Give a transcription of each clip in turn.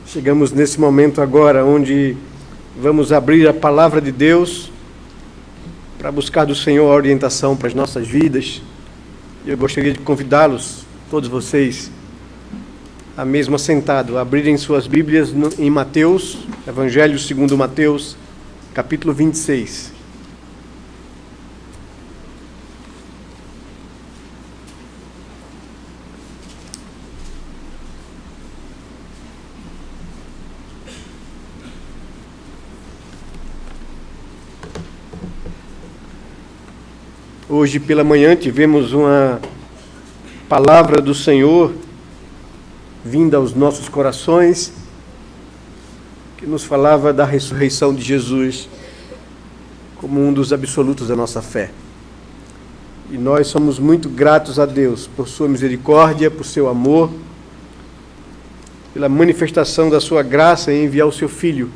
Chegamos nesse momento agora onde vamos abrir a palavra de Deus para buscar do Senhor a orientação para as nossas vidas. Eu gostaria de convidá-los, todos vocês, a mesmo assentado, a abrirem suas Bíblias em Mateus, Evangelho segundo Mateus, capítulo 26. Hoje pela manhã tivemos uma palavra do Senhor vinda aos nossos corações, que nos falava da ressurreição de Jesus como um dos absolutos da nossa fé. E nós somos muito gratos a Deus por sua misericórdia, por seu amor, pela manifestação da sua graça em enviar o seu Filho,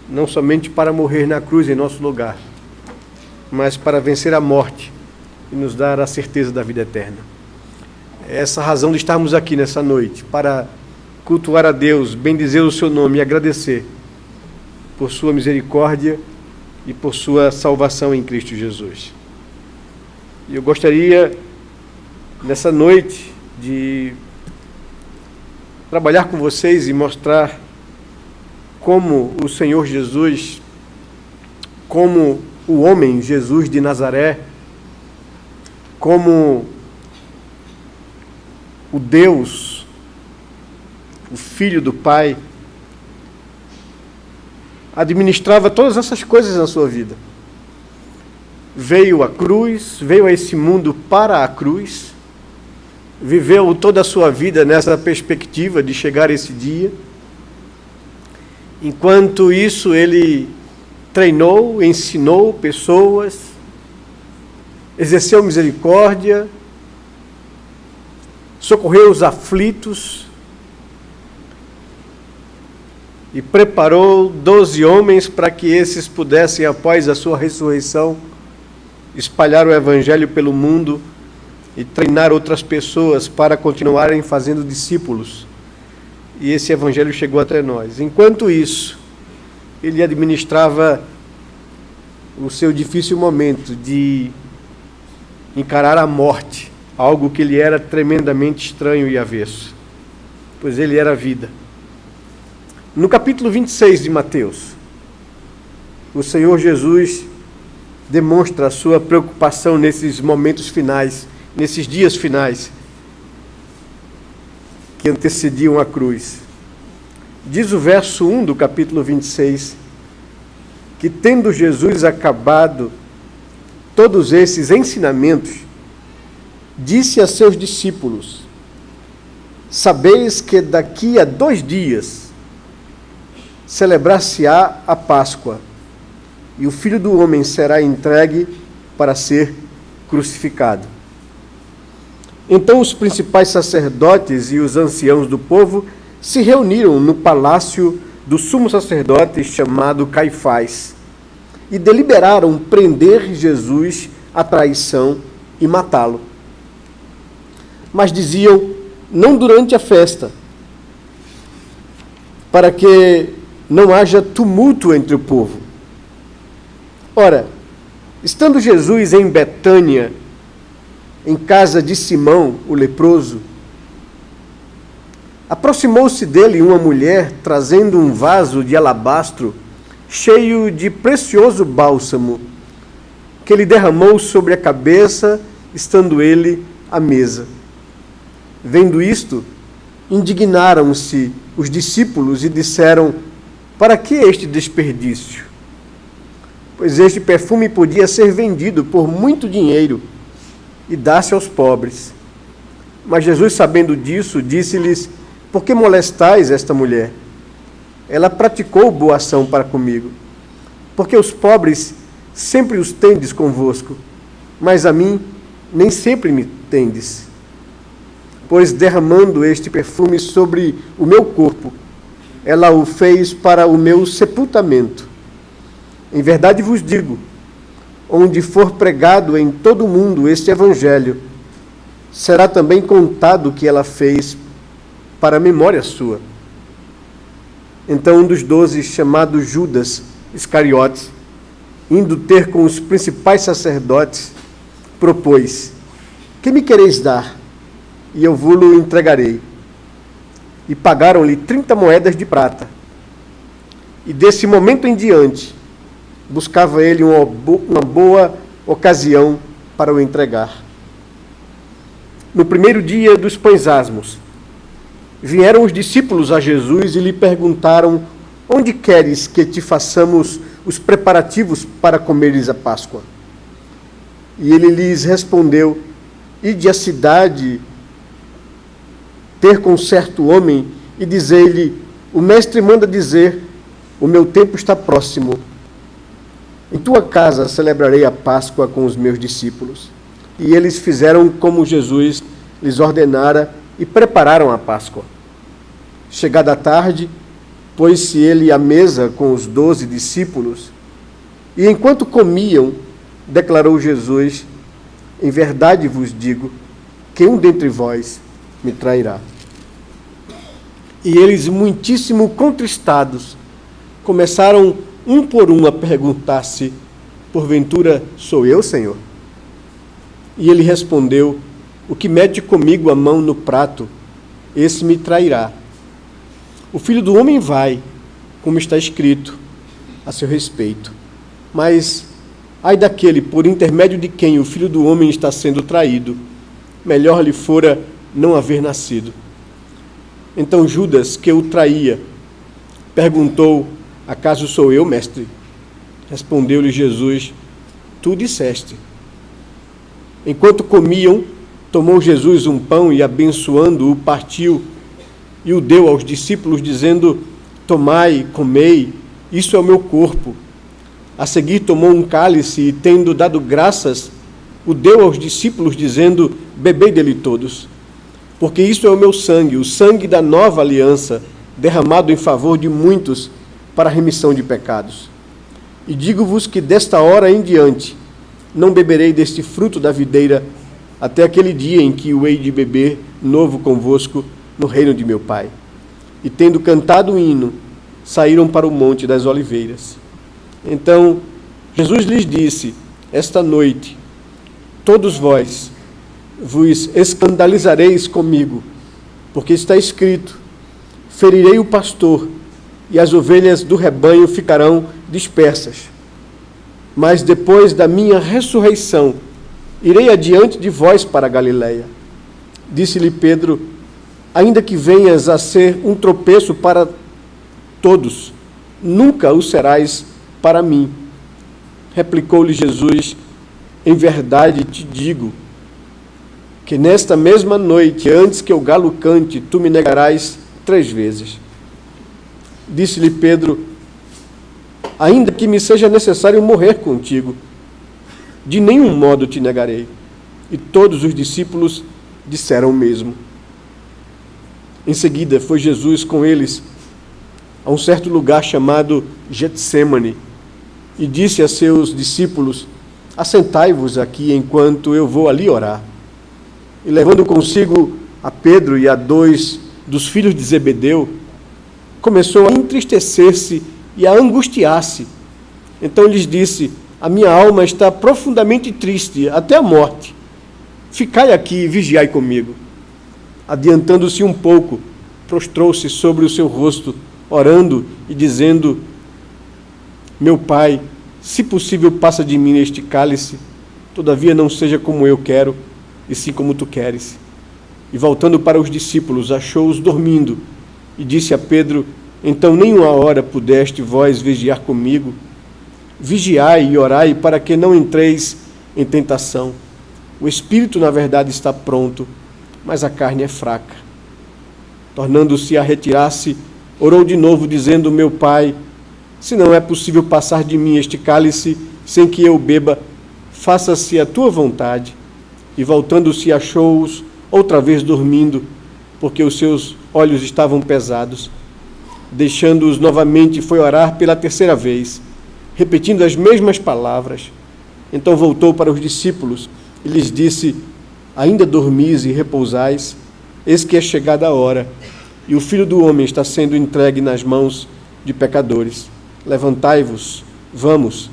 não somente para morrer na cruz em nosso lugar, mas para vencer a morte e nos dar a certeza da vida eterna. É essa a razão de estarmos aqui nessa noite, para cultuar a Deus, bendizer o seu nome e agradecer por sua misericórdia e por sua salvação em Cristo Jesus. E eu gostaria, nessa noite, de trabalhar com vocês e mostrar como o Senhor Jesus, como o homem Jesus de Nazaré, como o Deus, o Filho do Pai, administrava todas essas coisas na sua vida. Veio à cruz, veio a esse mundo para a cruz, viveu toda a sua vida nessa perspectiva de chegar esse dia. Enquanto isso, ele treinou, ensinou pessoas, exerceu misericórdia, socorreu os aflitos e preparou 12 homens para que esses pudessem, após a sua ressurreição, espalhar o Evangelho pelo mundo e treinar outras pessoas para continuarem fazendo discípulos. E esse Evangelho chegou até nós. Enquanto isso, ele administrava o seu difícil momento de encarar a morte, algo que lhe era tremendamente estranho e avesso, pois ele era a vida. No capítulo 26 de Mateus, o Senhor Jesus demonstra a sua preocupação nesses momentos finais, nesses dias finais que antecediam a cruz. Diz o verso 1 do capítulo 26, que tendo Jesus acabado todos esses ensinamentos, disse a seus discípulos: sabeis que daqui a 2 dias celebrar-se-á a Páscoa, e o Filho do Homem será entregue para ser crucificado. Então os principais sacerdotes e os anciãos do povo se reuniram no palácio do sumo sacerdote chamado Caifás e deliberaram prender Jesus à traição e matá-lo. Mas diziam: não durante a festa, para que não haja tumulto entre o povo. Ora, estando Jesus em Betânia, em casa de Simão, o leproso, aproximou-se dele uma mulher trazendo um vaso de alabastro cheio de precioso bálsamo, que ele derramou sobre a cabeça, estando ele à mesa. Vendo isto, indignaram-se os discípulos e disseram: para que este desperdício? Pois este perfume podia ser vendido por muito dinheiro e dar-se aos pobres. Mas Jesus, sabendo disso, disse-lhes: por que molestais esta mulher? Ela praticou boa ação para comigo. Porque os pobres sempre os tendes convosco, mas a mim nem sempre me tendes. Pois derramando este perfume sobre o meu corpo, ela o fez para o meu sepultamento. Em verdade vos digo, onde for pregado em todo o mundo este Evangelho, será também contado o que ela fez para a memória sua. Então um dos 12, chamado Judas Iscariotes, indo ter com os principais sacerdotes, propôs: que me quereis dar? E eu vou-lo entregarei. E pagaram-lhe 30 moedas de prata. E desse momento em diante, buscava ele uma boa ocasião para o entregar. No primeiro dia dos pães asmos, vieram os discípulos a Jesus e lhe perguntaram: onde queres que te façamos os preparativos para comeres a Páscoa? E ele lhes respondeu: ide à cidade ter com certo homem e dizei-lhe: o mestre manda dizer, o meu tempo está próximo. Em tua casa celebrarei a Páscoa com os meus discípulos. E eles fizeram como Jesus lhes ordenara e prepararam a Páscoa. Chegada a tarde, pôs-se ele à mesa com os 12 discípulos, e enquanto comiam, declarou Jesus: em verdade vos digo, que um dentre vós me trairá. E eles, muitíssimo contristados, começaram um por um a perguntar-se: porventura sou eu, Senhor? E ele respondeu: o que mete comigo a mão no prato, esse me trairá. O Filho do Homem vai, como está escrito a seu respeito. Mas ai daquele por intermédio de quem o Filho do Homem está sendo traído, melhor lhe fora não haver nascido. Então Judas, que o traía, perguntou: acaso sou eu, mestre? Respondeu-lhe Jesus: tu disseste. Enquanto comiam, tomou Jesus um pão e, abençoando-o, partiu e o deu aos discípulos, dizendo: tomai, comei, isso é o meu corpo. A seguir tomou um cálice e, tendo dado graças, o deu aos discípulos, dizendo: bebei dele todos, porque isto é o meu sangue, o sangue da nova aliança, derramado em favor de muitos para a remissão de pecados. E digo-vos que desta hora em diante não beberei deste fruto da videira até aquele dia em que o hei de beber novo convosco no reino de meu Pai. E tendo cantado o hino, saíram para o Monte das Oliveiras. Então Jesus lhes disse: esta noite todos vós vos escandalizareis comigo, porque está escrito: ferirei o pastor, e as ovelhas do rebanho ficarão dispersas. Mas depois da minha ressurreição, irei adiante de vós para a Galiléia. Disse-lhe Pedro: ainda que venhas a ser um tropeço para todos, nunca o serás para mim. Replicou-lhe Jesus: em verdade te digo, que nesta mesma noite, antes que o galo cante, tu me negarás 3 vezes. Disse-lhe Pedro: ainda que me seja necessário morrer contigo, de nenhum modo te negarei. E todos os discípulos disseram o mesmo. Em seguida foi Jesus com eles a um certo lugar chamado Getsêmani e disse a seus discípulos: assentai-vos aqui enquanto eu vou ali orar. E levando consigo a Pedro e a 2 dos filhos de Zebedeu, começou a entristecer-se e a angustiar-se. Então lhes disse: a minha alma está profundamente triste, até a morte. Ficai aqui e vigiai comigo. Adiantando-se um pouco, prostrou-se sobre o seu rosto, orando e dizendo: meu Pai, se possível, passa de mim este cálice, todavia não seja como eu quero, e sim como tu queres. E voltando para os discípulos, achou-os dormindo, e disse a Pedro: então nem uma hora pudeste vós vigiar comigo? Vigiai e orai para que não entreis em tentação. O espírito, na verdade, está pronto, mas a carne é fraca. Tornando-se a retirar-se, orou de novo, dizendo: meu Pai, se não é possível passar de mim este cálice sem que eu beba, faça-se a tua vontade. E voltando-se, achou-os outra vez dormindo, porque os seus olhos estavam pesados. Deixando-os novamente, foi orar pela 3ª vez, repetindo as mesmas palavras. Então voltou para os discípulos e lhes disse: ainda dormis e repousais? Eis que é chegada a hora, e o Filho do Homem está sendo entregue nas mãos de pecadores. Levantai-vos, vamos,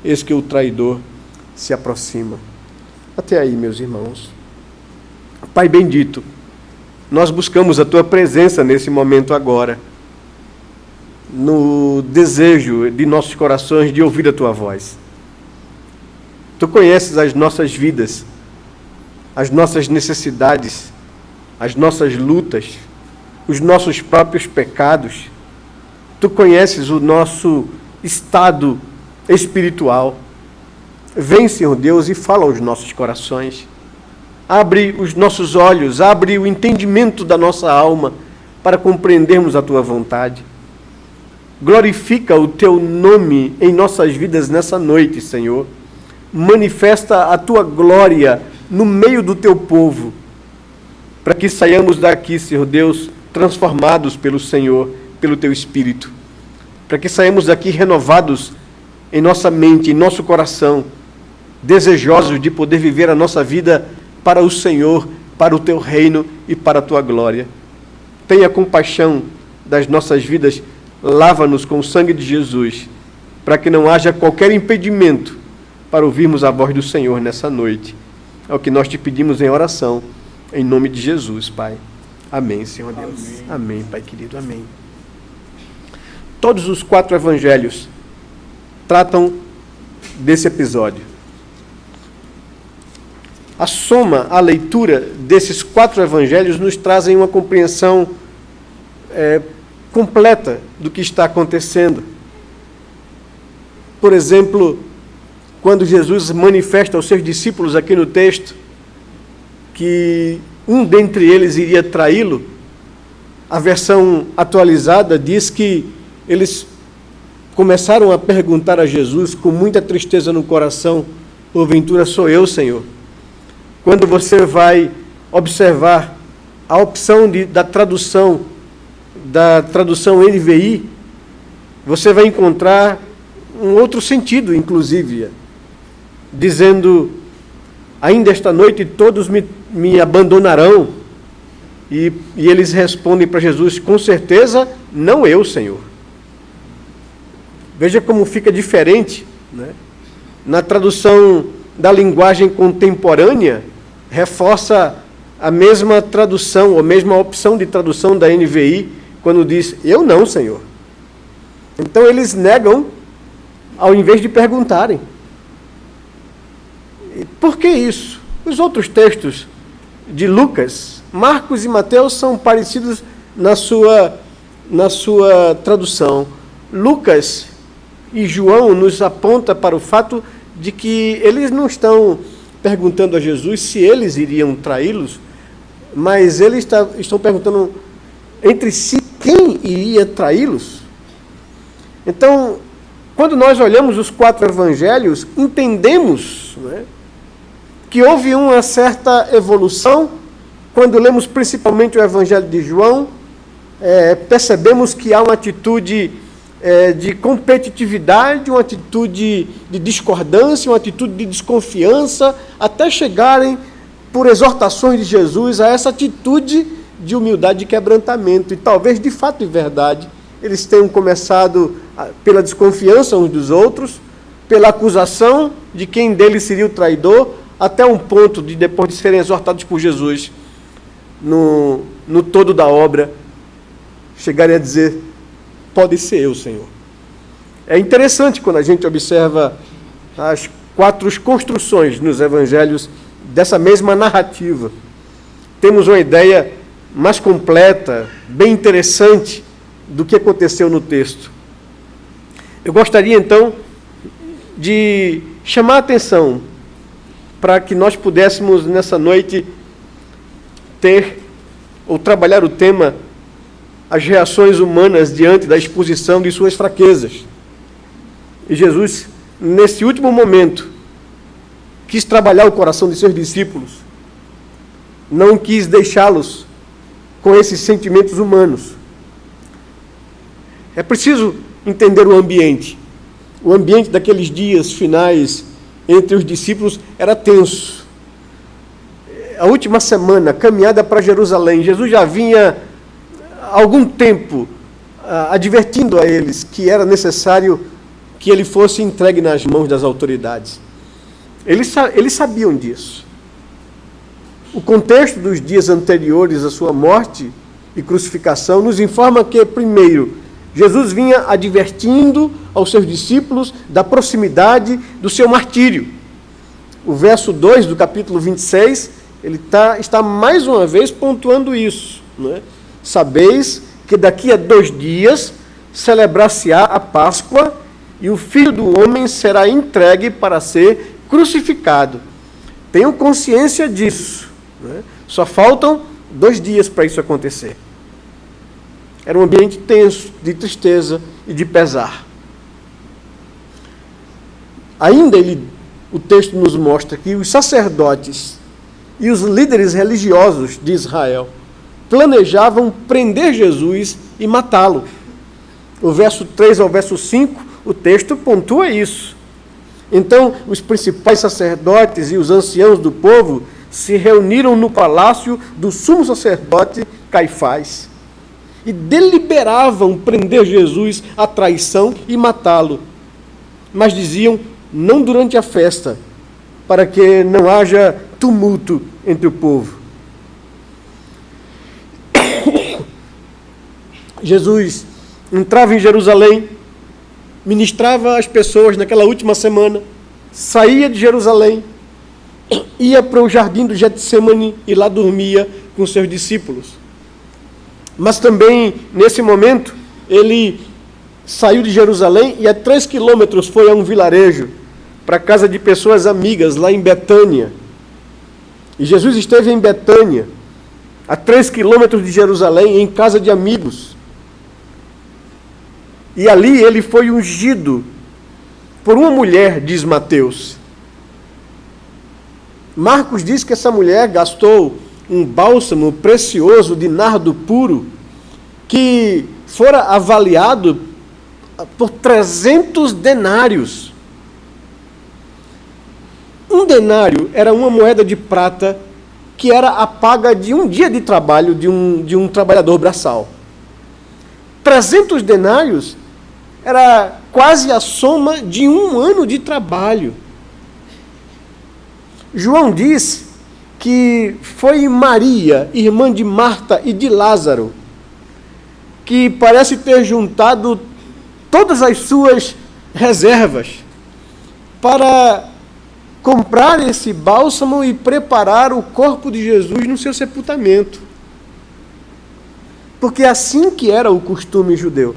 eis que o traidor se aproxima. Até aí, meus irmãos. Pai bendito, nós buscamos a Tua presença nesse momento agora, no desejo de nossos corações de ouvir a Tua voz. Tu conheces as nossas vidas, as nossas necessidades, as nossas lutas, os nossos próprios pecados. Tu conheces o nosso estado espiritual. Vem, Senhor Deus, e fala aos nossos corações. Abre os nossos olhos, abre o entendimento da nossa alma para compreendermos a Tua vontade. Glorifica o Teu nome em nossas vidas nessa noite, Senhor. Manifesta a Tua glória no meio do Teu povo, para que saiamos daqui, Senhor Deus, transformados pelo Senhor, pelo Teu Espírito, para que saiamos daqui renovados em nossa mente, em nosso coração, desejosos de poder viver a nossa vida para o Senhor, para o Teu reino e para a Tua glória. Tenha compaixão das nossas vidas, lava-nos com o sangue de Jesus, para que não haja qualquer impedimento para ouvirmos a voz do Senhor nessa noite. É o que nós te pedimos em oração, em nome de Jesus, Pai. Amém, Senhor Deus. Amém, Pai querido, amém. Todos os 4 evangelhos tratam desse episódio. A soma, a leitura desses 4 evangelhos nos trazem uma compreensão completa do que está acontecendo. Por exemplo, quando Jesus manifesta aos seus discípulos aqui no texto que um dentre eles iria traí-lo, a versão atualizada diz que eles começaram a perguntar a Jesus com muita tristeza no coração: porventura sou eu, Senhor? Quando você vai observar a opção da tradução NVI, você vai encontrar um outro sentido, inclusive, dizendo: ainda esta noite todos me abandonarão. E eles respondem para Jesus: com certeza não eu, Senhor. Veja como fica diferente, né? Na tradução da linguagem contemporânea, reforça a mesma tradução, ou a mesma opção de tradução da NVI, quando diz: eu não, Senhor. Então eles negam, ao invés de perguntarem. Por que isso? Os outros textos de Lucas, Marcos e Mateus são parecidos na sua tradução. Lucas e João nos aponta para o fato de que eles não estão perguntando a Jesus se eles iriam traí-los, mas eles estão perguntando entre si quem iria traí-los. Então, quando nós olhamos os 4 evangelhos, entendemos, né, que houve uma certa evolução. Quando lemos principalmente o Evangelho de João, percebemos que há uma atitude de competitividade, uma atitude de discordância, uma atitude de desconfiança, até chegarem, por exortações de Jesus, a essa atitude de humildade e quebrantamento. E talvez, de fato e verdade, eles tenham começado pela desconfiança uns dos outros, pela acusação de quem deles seria o traidor, até um ponto de, depois de serem exortados por Jesus, no todo da obra, chegarem a dizer: pode ser eu, Senhor. É interessante quando a gente observa as 4 construções nos evangelhos dessa mesma narrativa. Temos uma ideia mais completa, bem interessante do que aconteceu no texto. Eu gostaria, então, de chamar a atenção para que nós pudéssemos, nessa noite, ter ou trabalhar o tema: as reações humanas diante da exposição de suas fraquezas. E Jesus, nesse último momento, quis trabalhar o coração de seus discípulos, não quis deixá-los com esses sentimentos humanos. É preciso entender o ambiente. O ambiente daqueles dias finais entre os discípulos era tenso. A última semana, caminhada para Jerusalém, Jesus já vinha há algum tempo advertindo a eles que era necessário que ele fosse entregue nas mãos das autoridades. Eles sabiam disso. O contexto dos dias anteriores à sua morte e crucificação nos informa que, primeiro, Jesus vinha advertindo aos seus discípulos da proximidade do seu martírio. O verso 2 do capítulo 26, ele está mais uma vez pontuando isso. Não é? Sabeis que daqui a 2 dias celebrar-se-á a Páscoa e o Filho do Homem será entregue para ser crucificado. Tenham consciência disso. Não é? Só faltam 2 dias para isso acontecer. Era um ambiente tenso, de tristeza e de pesar. Ainda o texto nos mostra que os sacerdotes e os líderes religiosos de Israel planejavam prender Jesus e matá-lo. O verso 3 ao verso 5, o texto pontua isso. Então, os principais sacerdotes e os anciãos do povo se reuniram no palácio do sumo sacerdote Caifás e deliberavam prender Jesus à traição e matá-lo. Mas diziam, não durante a festa, para que não haja tumulto entre o povo. Jesus entrava em Jerusalém, ministrava às pessoas naquela última semana, saía de Jerusalém, ia para o jardim do Getsemane e lá dormia com seus discípulos. Mas também, nesse momento, ele saiu de Jerusalém e a 3 quilômetros foi a um vilarejo, para a casa de pessoas amigas, lá em Betânia. E Jesus esteve em Betânia, a 3 quilômetros de Jerusalém, em casa de amigos. E ali ele foi ungido por uma mulher, diz Mateus. Marcos diz que essa mulher gastou um bálsamo precioso de nardo puro, que fora avaliado por 300 denários. Um denário era uma moeda de prata que era a paga de um dia de trabalho de um trabalhador braçal. 300 denários era quase a soma de um ano de trabalho. João diz que foi Maria, irmã de Marta e de Lázaro, que parece ter juntado todas as suas reservas para comprar esse bálsamo e preparar o corpo de Jesus no seu sepultamento. Porque assim que era o costume judeu.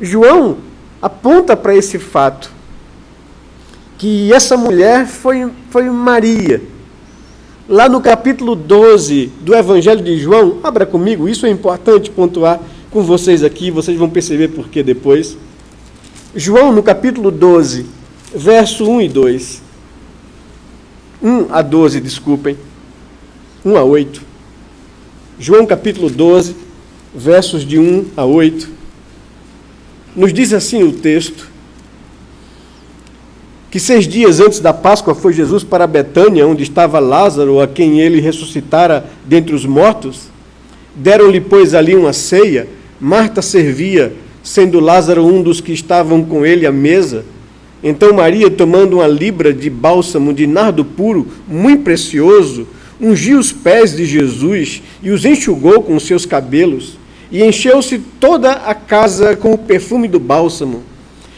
João aponta para esse fato, que essa mulher foi Maria. Lá no capítulo 12 do Evangelho de João, abra comigo, isso é importante pontuar com vocês aqui, vocês vão perceber por que depois. João, no capítulo 12, verso 1 e 2. 1 a 12, desculpem. 1 a 8. João, capítulo 12, versos de 1 a 8. Nos diz assim o texto, que 6 dias antes da Páscoa foi Jesus para Betânia, onde estava Lázaro, a quem ele ressuscitara dentre os mortos. Deram-lhe, pois, ali uma ceia. Marta servia, sendo Lázaro um dos que estavam com ele à mesa. Então Maria, tomando uma libra de bálsamo de nardo puro, muito precioso, ungiu os pés de Jesus e os enxugou com os seus cabelos, e encheu-se toda a casa com o perfume do bálsamo.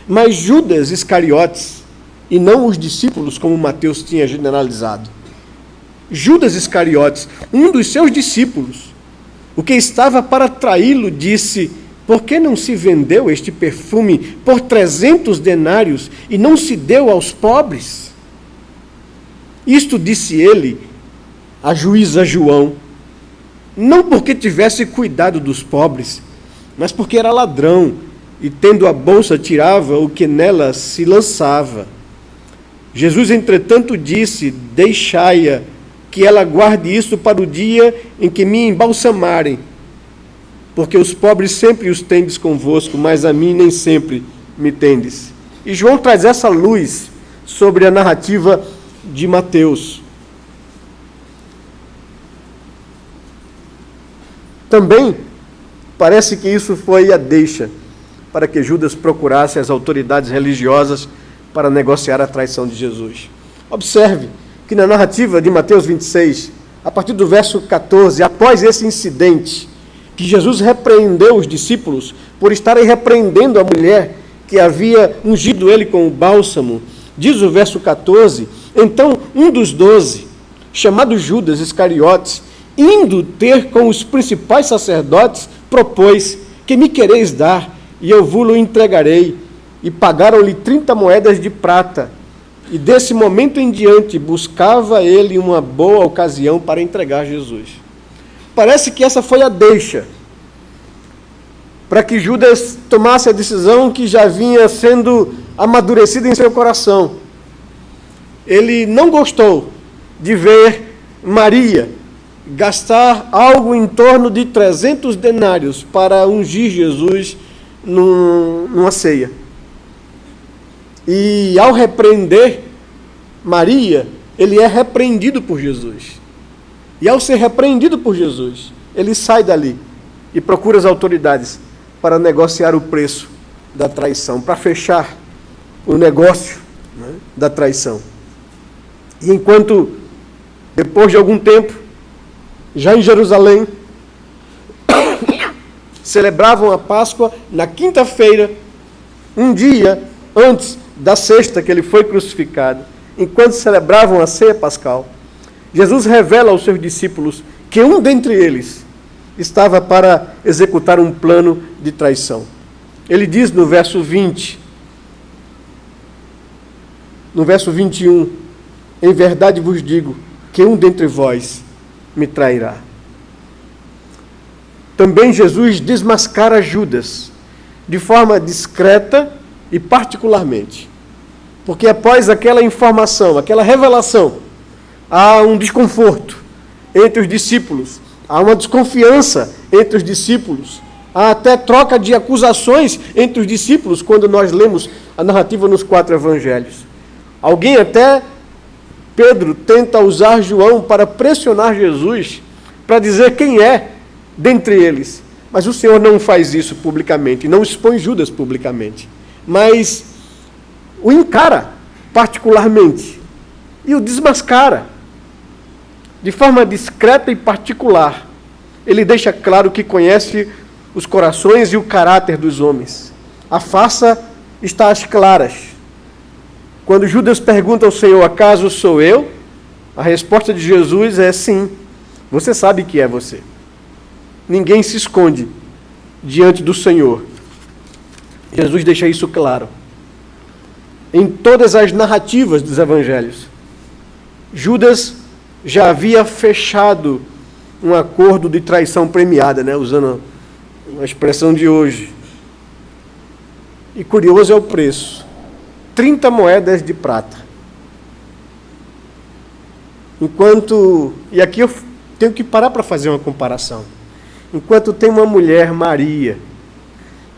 Mas Judas Iscariotes, e não os discípulos, como Mateus tinha generalizado. Judas Iscariotes, um dos seus discípulos, o que estava para traí-lo, disse, por que não se vendeu este perfume por 300 denários e não se deu aos pobres? Isto disse ele à juíza João, não porque tivesse cuidado dos pobres, mas porque era ladrão e, tendo a bolsa, tirava o que nela se lançava. Jesus, entretanto, disse, deixai-a, que ela guarde isso para o dia em que me embalsamarem, porque os pobres sempre os tendes convosco, mas a mim nem sempre me tendes. E João traz essa luz sobre a narrativa de Mateus. Também Parece que isso foi a deixa para que Judas procurasse as autoridades religiosas para negociar a traição de Jesus. Observe que na narrativa de Mateus 26, a partir do verso 14, após esse incidente, que Jesus repreendeu os discípulos por estarem repreendendo a mulher que havia ungido ele com o bálsamo, diz o verso 14, então um dos 12, chamado Judas Iscariotes, indo ter com os principais sacerdotes, propôs: que me quereis dar, e eu vos-lo entregarei. E pagaram-lhe 30 moedas de prata. E desse momento em diante buscava ele uma boa ocasião para entregar Jesus. Parece que essa foi a deixa para que Judas tomasse a decisão que já vinha sendo amadurecida em seu coração. Ele não gostou de ver Maria gastar algo em torno de 300 denários para ungir Jesus numa ceia. E ao repreender Maria, ele é repreendido por Jesus. E ao ser repreendido por Jesus, ele sai dali e procura as autoridades para negociar o preço da traição, para fechar o negócio, né, da traição. E enquanto, depois de algum tempo, já em Jerusalém, celebravam a Páscoa na quinta-feira, um dia antes da sexta que ele foi crucificado, enquanto celebravam a ceia pascal, Jesus revela aos seus discípulos que um dentre eles estava para executar um plano de traição. Ele diz no verso 20, no verso 21, em verdade vos digo que um dentre vós me trairá. Também Jesus desmascara Judas de forma discreta e particularmente, porque após aquela informação, aquela revelação, há um desconforto entre os discípulos, há uma desconfiança entre os discípulos, há até troca de acusações entre os discípulos quando nós lemos a narrativa nos 4 evangelhos. Alguém até, Pedro, tenta usar João para pressionar Jesus, para dizer quem é dentre eles. Mas o Senhor não faz isso publicamente, não expõe Judas publicamente, mas o encara particularmente e o desmascara de forma discreta e particular. Ele deixa claro que conhece os corações e o caráter dos homens. A farsa está às claras. Quando Judas pergunta ao Senhor: acaso sou eu? A resposta de Jesus é sim. Você sabe que é você. Ninguém se esconde diante do Senhor. Jesus deixa isso claro. Em todas as narrativas dos evangelhos, Judas já havia fechado um acordo de traição premiada, né? Usando a expressão de hoje. E curioso é o preço: 30 moedas de prata. E aqui eu tenho que parar para fazer uma comparação. Enquanto tem uma mulher, Maria,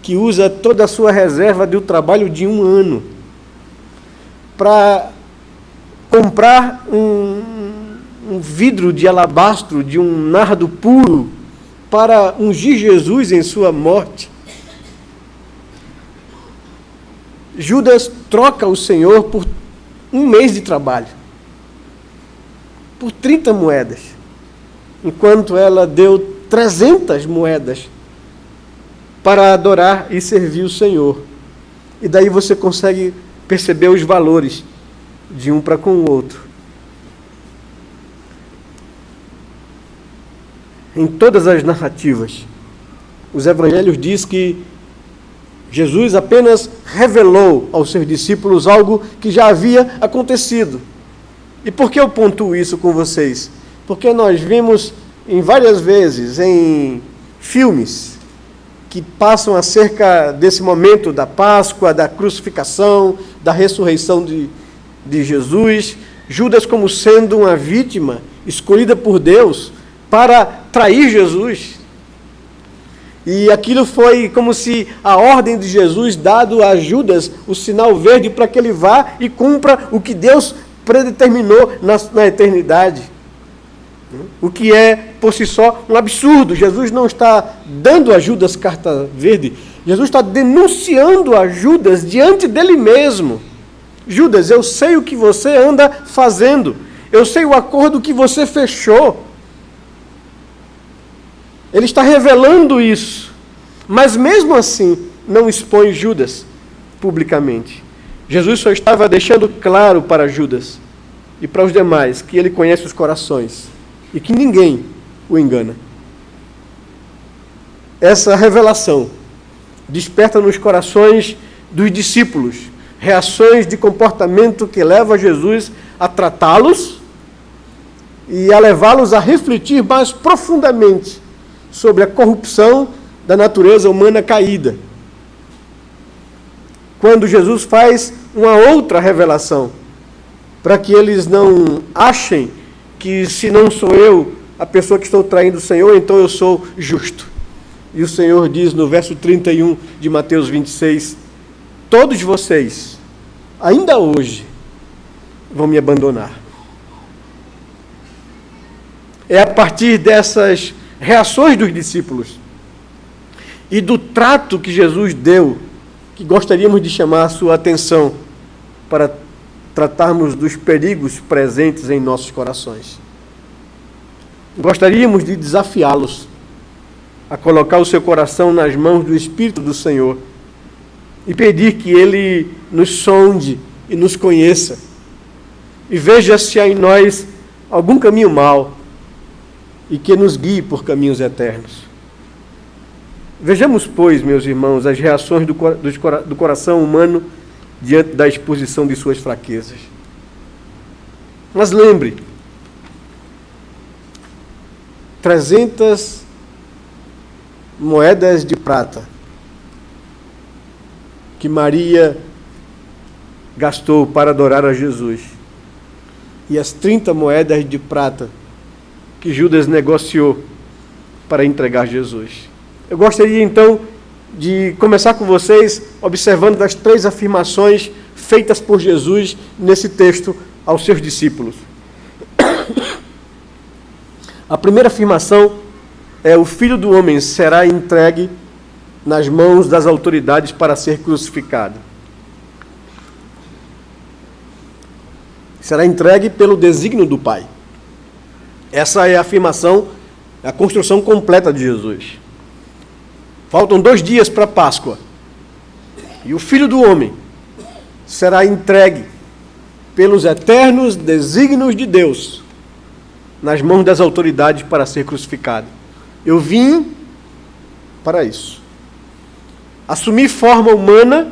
que usa toda a sua reserva do trabalho de um ano para comprar um vidro de alabastro de um nardo puro para ungir Jesus em sua morte, Judas troca o Senhor por um mês de trabalho, por 30 moedas, enquanto ela deu 300 moedas para adorar e servir o Senhor. E daí você consegue perceber os valores de um para com o outro. Em todas as narrativas, os evangelhos dizem que Jesus apenas revelou aos seus discípulos algo que já havia acontecido. E por que eu pontuo isso com vocês? Porque nós vimos em várias vezes em filmes que passam acerca desse momento da Páscoa, da crucificação, da ressurreição de Jesus, Judas como sendo uma vítima escolhida por Deus para trair Jesus. E aquilo foi como se a ordem de Jesus dado a Judas o sinal verde para que ele vá e cumpra o que Deus predeterminou na eternidade. O que é, por si só um absurdo. Jesus não está dando a Judas carta verde. Jesus está denunciando a Judas diante dele mesmo. Judas, eu sei o que você anda fazendo. Eu sei o acordo que você fechou. Ele está revelando isso. Mas mesmo assim, não expõe Judas publicamente. Jesus só estava deixando claro para Judas e para os demais que ele conhece os corações e que ninguém o engana. Essa revelação desperta nos corações dos discípulos reações de comportamento que leva Jesus a tratá-los e a levá-los a refletir mais profundamente sobre a corrupção da natureza humana caída. Quando Jesus faz uma outra revelação, para que eles não achem que se não sou eu a pessoa que estou traindo o Senhor, então eu sou justo. E o Senhor diz no verso 31 de Mateus 26, todos vocês, ainda hoje, vão me abandonar. É a partir dessas reações dos discípulos e do trato que Jesus deu que gostaríamos de chamar a sua atenção para tratarmos dos perigos presentes em nossos corações. Gostaríamos de desafiá-los a colocar o seu coração nas mãos do Espírito do Senhor e pedir que Ele nos sonde e nos conheça e veja se há em nós algum caminho mau e que nos guie por caminhos eternos. Vejamos, pois, meus irmãos, as reações do coração humano diante da exposição de suas fraquezas. Mas lembre, 300 moedas de prata que Maria gastou para adorar a Jesus e as 30 moedas de prata que Judas negociou para entregar Jesus. Eu gostaria então de começar com vocês observando as 3 afirmações feitas por Jesus nesse texto aos seus discípulos. A primeira afirmação é: o Filho do Homem será entregue nas mãos das autoridades para ser crucificado. Será entregue pelo desígnio do Pai. Essa é a afirmação, a construção completa de Jesus. Faltam 2 dias para a Páscoa. E o Filho do Homem será entregue pelos eternos desígnios de Deus nas mãos das autoridades para ser crucificado. Eu vim para isso. Assumir forma humana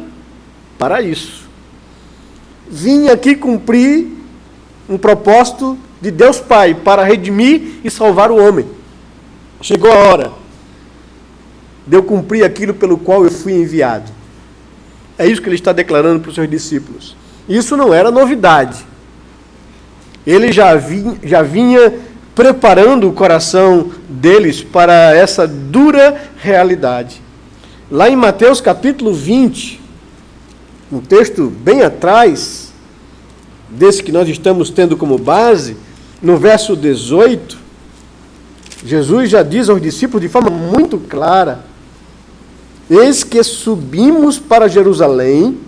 para isso. Vim aqui cumprir um propósito de Deus Pai para redimir e salvar o homem. Chegou a hora de eu cumprir aquilo pelo qual eu fui enviado. É isso que ele está declarando para os seus discípulos. Isso não era novidade. Ele já vinha preparando o coração deles para essa dura realidade. Lá em Mateus capítulo 20, um texto bem atrás desse que nós estamos tendo como base, no verso 18, Jesus já diz aos discípulos de forma muito clara: eis que subimos para Jerusalém,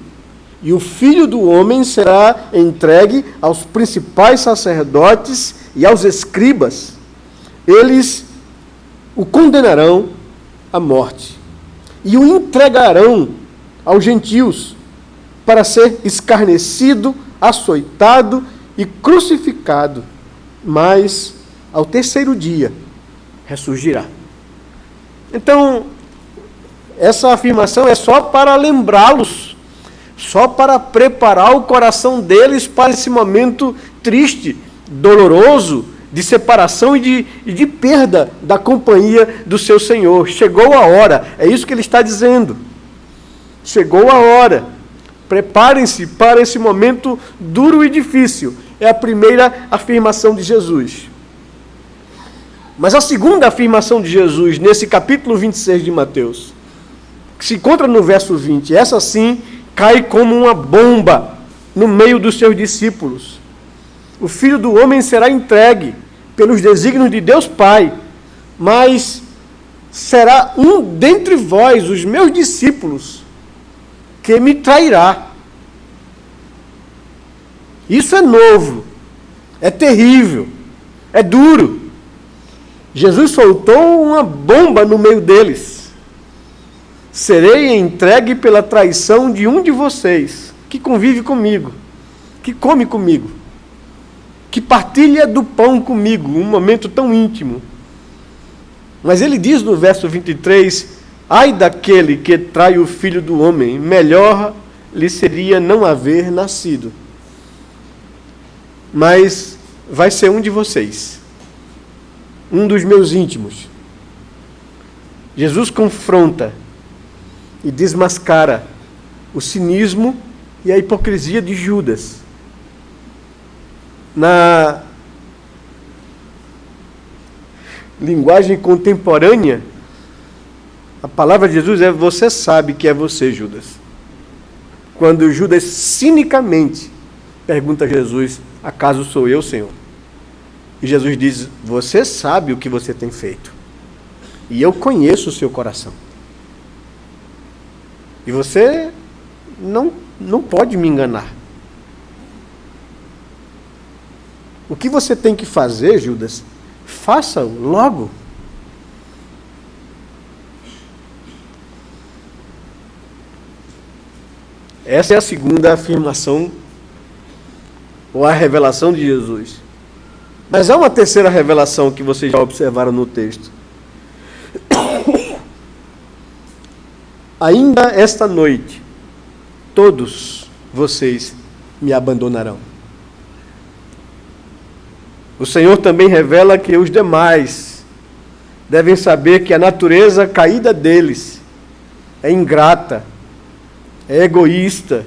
e o Filho do Homem será entregue aos principais sacerdotes e aos escribas. Eles o condenarão à morte e o entregarão aos gentios para ser escarnecido, açoitado e crucificado, mas ao terceiro dia ressurgirá. Então, essa afirmação é só para lembrá-los, só para preparar o coração deles para esse momento triste, doloroso, de separação e de perda da companhia do seu Senhor. Chegou a hora, é isso que ele está dizendo. Chegou a hora. Preparem-se para esse momento duro e difícil. É a primeira afirmação de Jesus. Mas a segunda afirmação de Jesus, nesse capítulo 26 de Mateus, que se encontra no verso 20, essa sim cai como uma bomba no meio dos seus discípulos. O Filho do Homem será entregue pelos desígnios de Deus Pai mas será um dentre vós, os meus discípulos, que me trairá. Isso é novo, é terrível, é duro. Jesus soltou uma bomba no meio deles. Serei entregue pela traição de um de vocês, que convive comigo, que come comigo, que partilha do pão comigo, um momento tão íntimo. Mas ele diz no verso 23, ai daquele que trai o Filho do Homem, melhor lhe seria não haver nascido. Mas vai ser um de vocês, um dos meus íntimos. Jesus confronta e desmascara o cinismo e a hipocrisia de Judas. Na linguagem contemporânea, a palavra de Jesus é: você sabe que é você, Judas. Quando Judas cinicamente pergunta a Jesus: acaso sou eu, Senhor? E Jesus diz: você sabe o que você tem feito, e eu conheço o seu coração, e você não pode me enganar. O que você tem que fazer, Judas, faça-o logo. Essa é a segunda afirmação, ou a revelação de Jesus. Mas há uma terceira revelação que vocês já observaram no texto. Ainda esta noite, todos vocês me abandonarão. O Senhor também revela que os demais devem saber que a natureza caída deles é ingrata, é egoísta,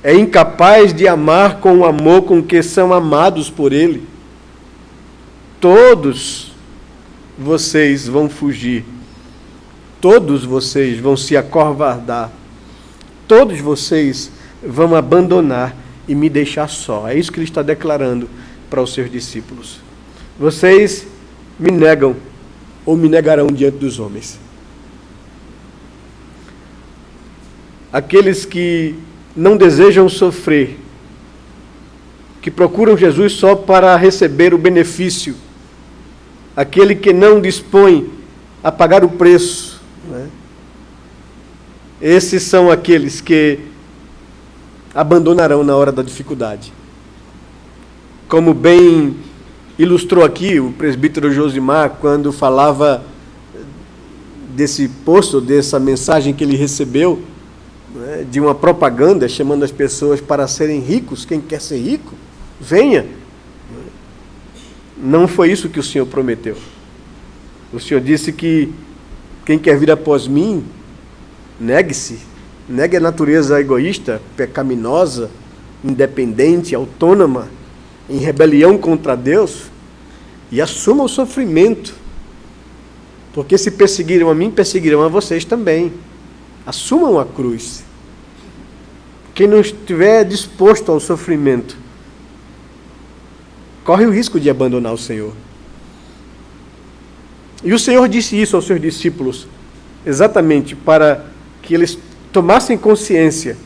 é incapaz de amar com o amor com que são amados por Ele. Todos vocês vão fugir, todos vocês vão se acovardar, todos vocês vão abandonar e me deixar só. É isso que Ele está declarando para os seus discípulos. Vocês me negam ou me negarão diante dos homens. Aqueles que não desejam sofrer, que procuram Jesus só para receber o benefício, aquele que não dispõe a pagar o preço, né? Esses são aqueles que abandonarão na hora da dificuldade. Como bem ilustrou aqui o presbítero Josimar, quando falava desse posto, dessa mensagem que ele recebeu, né, de uma propaganda chamando as pessoas para serem ricos. Quem quer ser rico, venha. Não foi isso que o Senhor prometeu. O Senhor disse que quem quer vir após mim, negue-se, negue a natureza egoísta, pecaminosa, independente, autônoma, em rebelião contra Deus, e assuma o sofrimento, porque se perseguiram a mim, perseguirão a vocês também. Assumam a cruz. Quem não estiver disposto ao sofrimento corre o risco de abandonar o Senhor. E o Senhor disse isso aos seus discípulos exatamente para que eles tomassem consciência,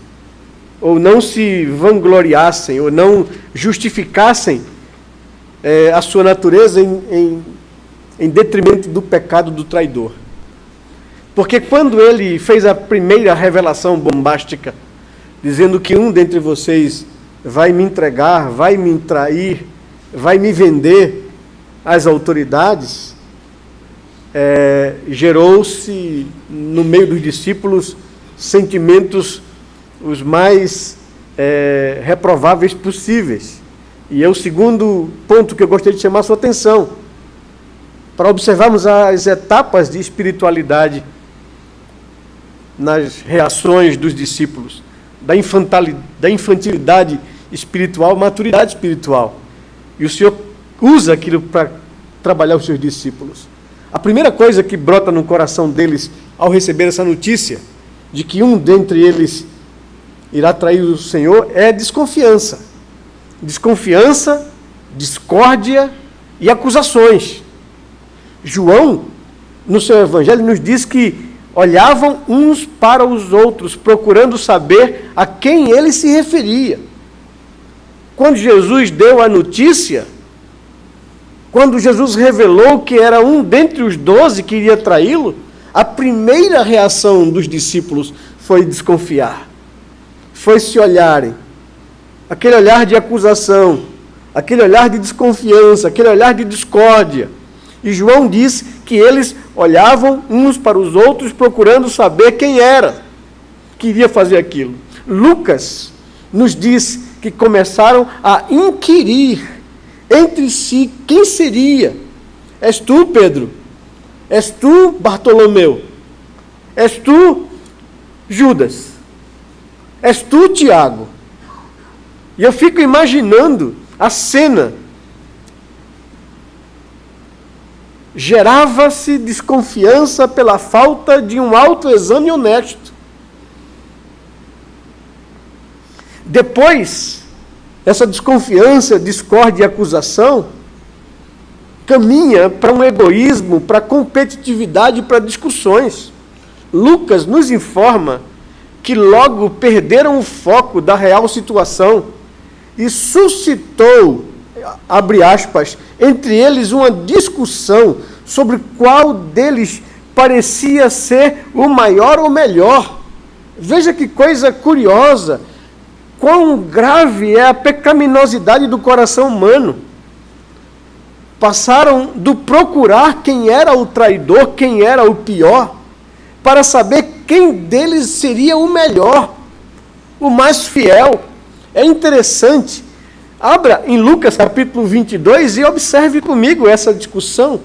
ou não se vangloriassem, ou não justificassem a sua natureza em detrimento do pecado do traidor. Porque quando ele fez a primeira revelação bombástica, dizendo que um dentre vocês vai me entregar, vai me trair, vai me vender às autoridades, gerou-se no meio dos discípulos sentimentos os mais reprováveis possíveis. E é o segundo ponto que eu gostaria de chamar a sua atenção, para observarmos as etapas de espiritualidade nas reações dos discípulos, da infantilidade espiritual, maturidade espiritual. E o Senhor usa aquilo para trabalhar os seus discípulos. A primeira coisa que brota no coração deles ao receber essa notícia de que um dentre eles irá trair o Senhor é desconfiança. Desconfiança, discórdia e acusações. João, no seu evangelho, nos diz que olhavam uns para os outros, procurando saber a quem ele se referia. Quando Jesus deu a notícia, quando Jesus revelou que era um dentre os 12 que iria traí-lo, a primeira reação dos discípulos foi desconfiar, foi se olharem. Aquele olhar de acusação, aquele olhar de desconfiança, aquele olhar de discórdia. E João diz que eles olhavam uns para os outros procurando saber quem era que iria fazer aquilo. Lucas nos diz que começaram a inquirir entre si quem seria. És tu, Pedro? És tu, Bartolomeu? És tu, Judas? És tu, Tiago? E eu fico imaginando a cena. Gerava-se desconfiança pela falta de um autoexame honesto. Depois, essa desconfiança, discórdia e acusação caminha para um egoísmo, para competitividade, para discussões. Lucas nos informa que logo perderam o foco da real situação e suscitou, abre aspas, entre eles uma discussão sobre qual deles parecia ser o maior ou melhor. Veja que coisa curiosa, quão grave é a pecaminosidade do coração humano. Passaram do procurar quem era o traidor, quem era o pior, para saber quem deles seria o melhor, o mais fiel. É interessante. Abra em Lucas capítulo 22 e observe comigo essa discussão.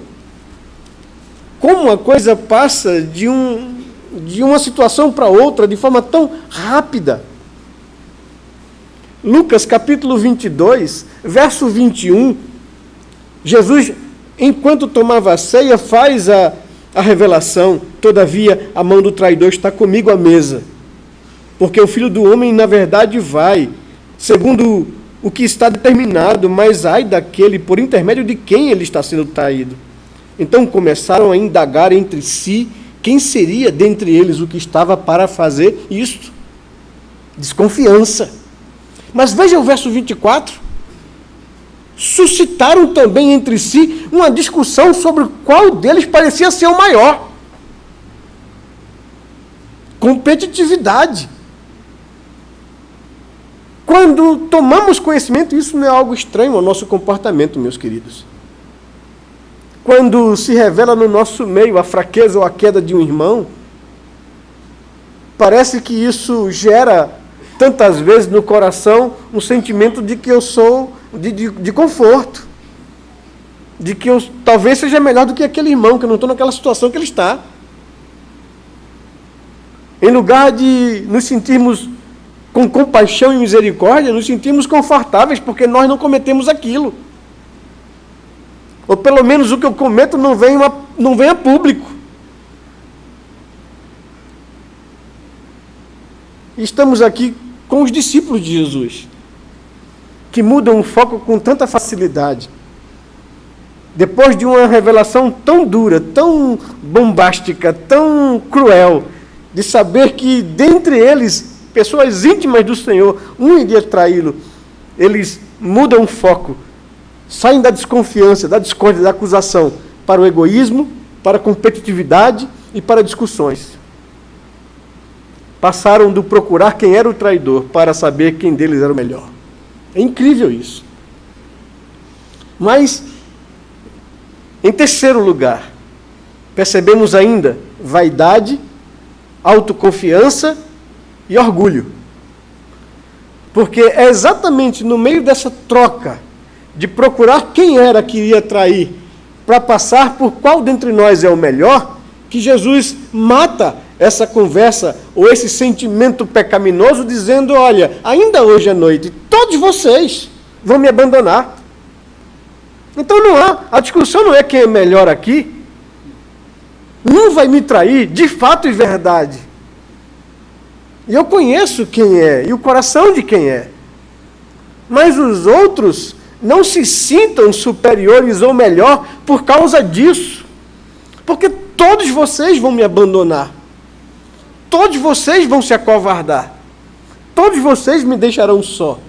Como a coisa passa de uma situação para outra de forma tão rápida. Lucas capítulo 22, verso 21, Jesus, enquanto tomava a ceia, faz a revelação: todavia a mão do traidor está comigo à mesa, porque o Filho do Homem, na verdade, vai, segundo o que está determinado, mas ai daquele por intermédio de quem ele está sendo traído. Então começaram a indagar entre si quem seria dentre eles o que estava para fazer isto. Desconfiança. Mas veja o verso 24. Suscitaram também entre si uma discussão sobre qual deles parecia ser o maior. Competitividade. Quando tomamos conhecimento, isso não é algo estranho ao nosso comportamento, meus queridos. Quando se revela no nosso meio a fraqueza ou a queda de um irmão, parece que isso gera, tantas vezes no coração, um sentimento de que eu sou de conforto, de que eu talvez seja melhor do que aquele irmão, que eu não estou naquela situação que ele está. Em lugar de nos sentirmos com compaixão e misericórdia, nos sentimos confortáveis porque nós não cometemos aquilo. Ou pelo menos o que eu cometo não vem a público. E estamos aqui com os discípulos de Jesus, que mudam o foco com tanta facilidade. Depois de uma revelação tão dura, tão bombástica, tão cruel, de saber que dentre eles, pessoas íntimas do Senhor, um iria traí-lo, eles mudam o foco, saem da desconfiança, da discórdia, da acusação, para o egoísmo, para a competitividade e para discussões. Passaram do procurar quem era o traidor para saber quem deles era o melhor. É incrível isso. Mas, em terceiro lugar, percebemos ainda vaidade, autoconfiança e orgulho. Porque é exatamente no meio dessa troca de procurar quem era que iria trair, para passar por qual dentre nós é o melhor, que Jesus mata essa conversa ou esse sentimento pecaminoso, dizendo: olha, ainda hoje à noite, todos vocês vão me abandonar. Então a discussão não é quem é melhor aqui. Um vai me trair, de fato e verdade. E eu conheço quem é, e o coração de quem é. Mas os outros não se sintam superiores ou melhor por causa disso. porque todos vocês vão me abandonar, todos vocês vão se acovardar, todos vocês me deixarão só.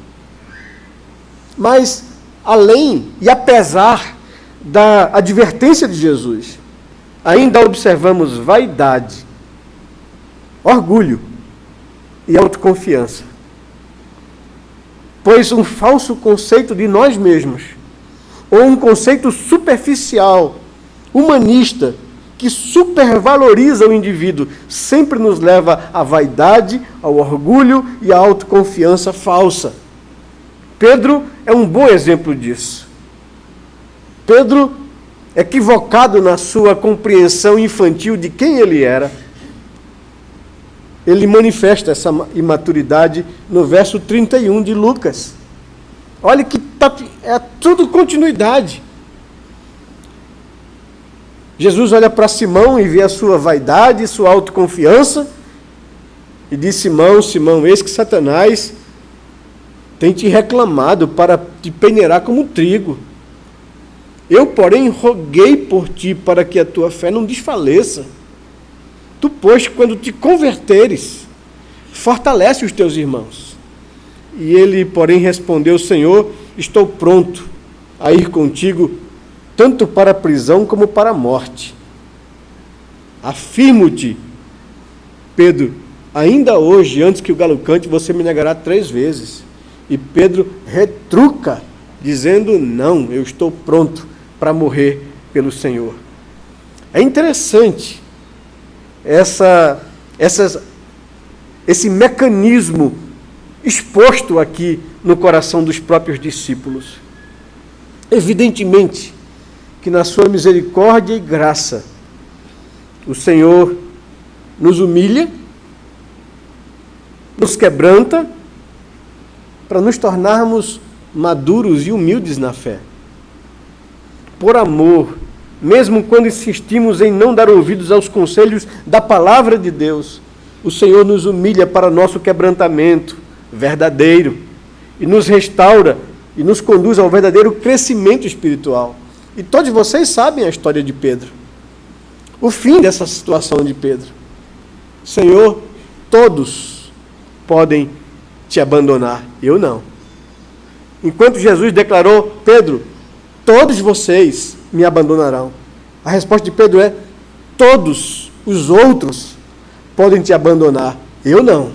Mas, além e apesar da advertência de Jesus, ainda observamos vaidade, orgulho e autoconfiança. Pois um falso conceito de nós mesmos, ou um conceito superficial, humanista, que supervaloriza o indivíduo, sempre nos leva à vaidade, ao orgulho e à autoconfiança falsa. Pedro é um bom exemplo disso. Pedro, equivocado na sua compreensão infantil de quem ele era, ele manifesta essa imaturidade no verso 31 de Lucas. Olha que é tudo continuidade. Jesus olha para Simão e vê a sua vaidade, sua autoconfiança, e diz: Simão, Simão, eis que Satanás tem te reclamado para te peneirar como trigo. Eu, porém, roguei por ti para que a tua fé não desfaleça. Tu, pois, quando te converteres, fortalece os teus irmãos. E ele, porém, respondeu: Senhor, estou pronto a ir contigo, tanto para a prisão como para a morte. Afirmo-te, Pedro, ainda hoje, antes que o galo cante, você me negará 3 vezes. E Pedro retruca, dizendo: não, eu estou pronto para morrer pelo Senhor. É interessante esse mecanismo exposto aqui no coração dos próprios discípulos. Evidentemente que na sua misericórdia e graça o Senhor nos humilha, nos quebranta, para nos tornarmos maduros e humildes na fé. Por amor, mesmo quando insistimos em não dar ouvidos aos conselhos da palavra de Deus, o Senhor nos humilha para nosso quebrantamento verdadeiro e nos restaura e nos conduz ao verdadeiro crescimento espiritual. E todos vocês sabem a história de Pedro, o fim dessa situação de Pedro. Senhor, todos podem te abandonar, eu não. Enquanto Jesus declarou: Pedro, todos vocês me abandonarão, a resposta de Pedro é: todos os outros podem te abandonar, eu não.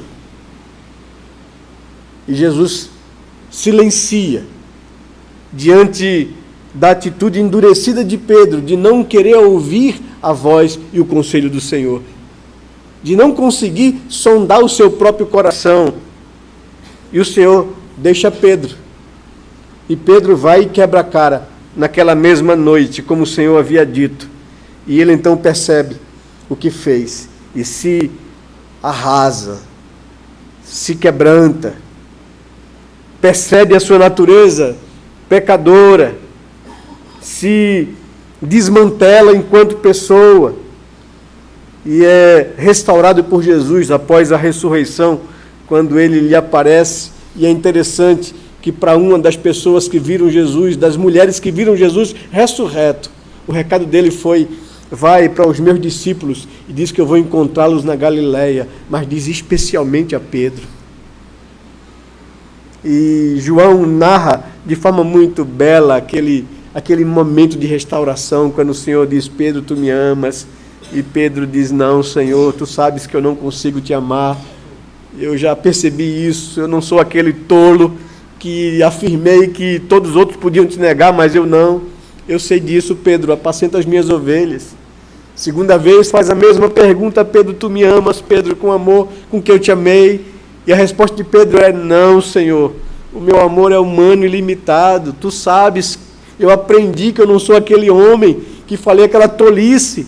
E Jesus silencia diante da atitude endurecida de Pedro, de não querer ouvir a voz e o conselho do Senhor, de não conseguir sondar o seu próprio coração. E o Senhor deixa Pedro. E Pedro vai e quebra a cara naquela mesma noite, como o Senhor havia dito. E ele então percebe o que fez e se arrasa, se quebranta, percebe a sua natureza pecadora, se desmantela enquanto pessoa e é restaurado por Jesus após a ressurreição, quando ele lhe aparece. E é interessante que para uma das pessoas que viram Jesus, das mulheres que viram Jesus ressurreto, o recado dele foi: vai para os meus discípulos e diz que eu vou encontrá-los na Galileia, mas diz especialmente a Pedro. E João narra de forma muito bela aquele momento de restauração, quando o Senhor diz: Pedro, tu me amas? E Pedro diz: não, Senhor, tu sabes que eu não consigo te amar. Eu já percebi isso, eu não sou aquele tolo que afirmei que todos os outros podiam te negar, mas eu não. Eu sei disso, Pedro, apacenta as minhas ovelhas. Segunda vez faz a mesma pergunta: Pedro, tu me amas, Pedro, com o amor com que eu te amei? E a resposta de Pedro é: não, Senhor, o meu amor é humano e limitado. Tu sabes, eu aprendi que eu não sou aquele homem que falei aquela tolice.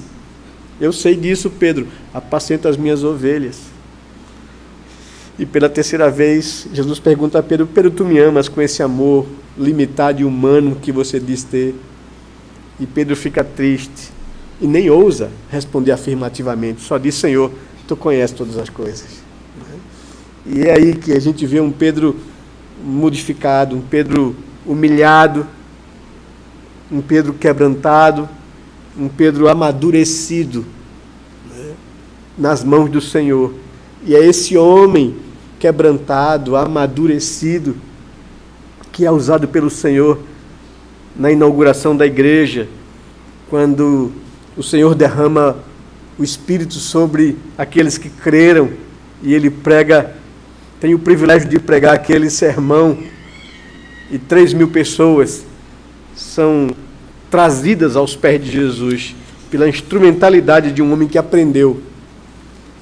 Eu sei disso, Pedro, apacenta as minhas ovelhas. E pela 3ª vez, Jesus pergunta a Pedro: Pedro, tu me amas com esse amor limitado e humano que você diz ter? E Pedro fica triste e nem ousa responder afirmativamente, só diz: Senhor, tu conheces todas as coisas. E é aí que a gente vê um Pedro modificado, um Pedro humilhado, um Pedro quebrantado, um Pedro amadurecido, né, nas mãos do Senhor. E é esse homem quebrantado, amadurecido, que é usado pelo Senhor na inauguração da igreja, quando o Senhor derrama o Espírito sobre aqueles que creram, e ele prega, tem o privilégio de pregar aquele sermão, e 3.000 pessoas são trazidas aos pés de Jesus pela instrumentalidade de um homem que aprendeu